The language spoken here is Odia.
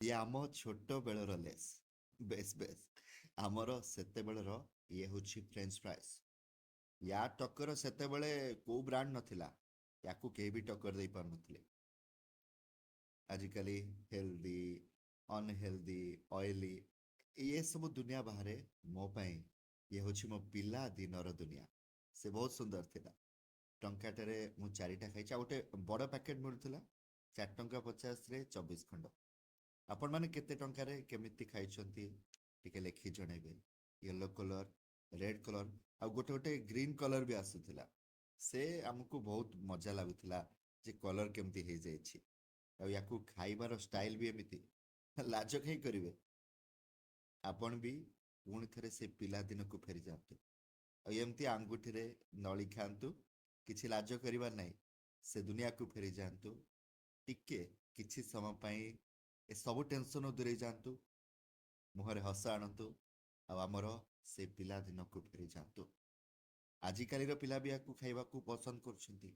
ଇଏ ଆମ ଛୋଟ ବେଳର ଲେସ୍। ବେଶ ବେଶ ଆମର ସେତେବେଳର ଇଏ ହଉଛି ଫ୍ରେଞ୍ଚ ଫ୍ରାଇସ୍। ୟା ଟକ୍କର ସେତେବେଳେ କୋଉ ବ୍ରାଣ୍ଡ ନଥିଲା। ୟାକୁ କେହି ବି ଟକ୍କର ଦେଇ ପାରୁନଥିଲେ। ଆଜିକାଲି ହେଲ୍ଦି, ଅନହେଲ୍ଦି, ଅଏଲି, ଇଏ ସବୁ ଦୁନିଆ ବାହାରେ ମୋ ପାଇଁ ଇଏ ହଉଛି ମୋ ପିଲା ଦିନର ଦୁନିଆ। ସେ ବହୁତ ସୁନ୍ଦର ଥିଲା। ଟଙ୍କାଟାରେ ମୁଁ ଚାରିଟା ଖାଇଛି। ଆଉ ଗୋଟେ ବଡ଼ ପ୍ୟାକେଟ୍ ମିଳୁଥିଲା, 4 ଟଙ୍କା 50ରେ 24 ଖଣ୍ଡ। ଆପଣମାନେ କେତେ ଟଙ୍କାରେ କେମିତି ଖାଇଛନ୍ତି ଟିକେ ଲେଖି ଜଣେଇବେ। ୟେଲୋ କଲର, ରେଡ୍ କଲର, ଆଉ ଗୋଟେ ଗୋଟେ ଗ୍ରୀନ୍ କଲର ବି ଆସୁଥିଲା। ସେ ଆମକୁ ବହୁତ ମଜା ଲାଗୁଥିଲା ଯେ କଲର କେମିତି ହେଇଯାଇଛି। ଆଉ ୟାକୁ ଖାଇବାର ଷ୍ଟାଇଲ ବି ଏମିତି, ଲାଜ କାହିଁ କରିବେ। ଆପଣ ବି ପୁଣି ଥରେ ସେ ପିଲାଦିନକୁ ଫେରିଯାଆନ୍ତୁ। ଆଉ ଏମିତି ଆଙ୍ଗୁଠିରେ ନଳି ଖାଆନ୍ତୁ। କିଛି ଲାଜ କରିବାର ନାହିଁ। ସେ ଦୁନିଆକୁ ଫେରିଯାଆନ୍ତୁ। ଟିକେ କିଛି ସମୟ ପାଇଁ ଏ ସବୁ ଟେନସନରୁ ଦୂରେଇ ଯାଆନ୍ତୁ। ମୁହଁରେ ହସ ଆଣନ୍ତୁ। ଆଉ ଆମର ସେ ପିଲାଦିନକୁ ଫେରିଯାଆନ୍ତୁ। ଆଜିକାଲିର ପିଲା ବି ୟାକୁ ଖାଇବାକୁ ପସନ୍ଦ କରୁଛନ୍ତି।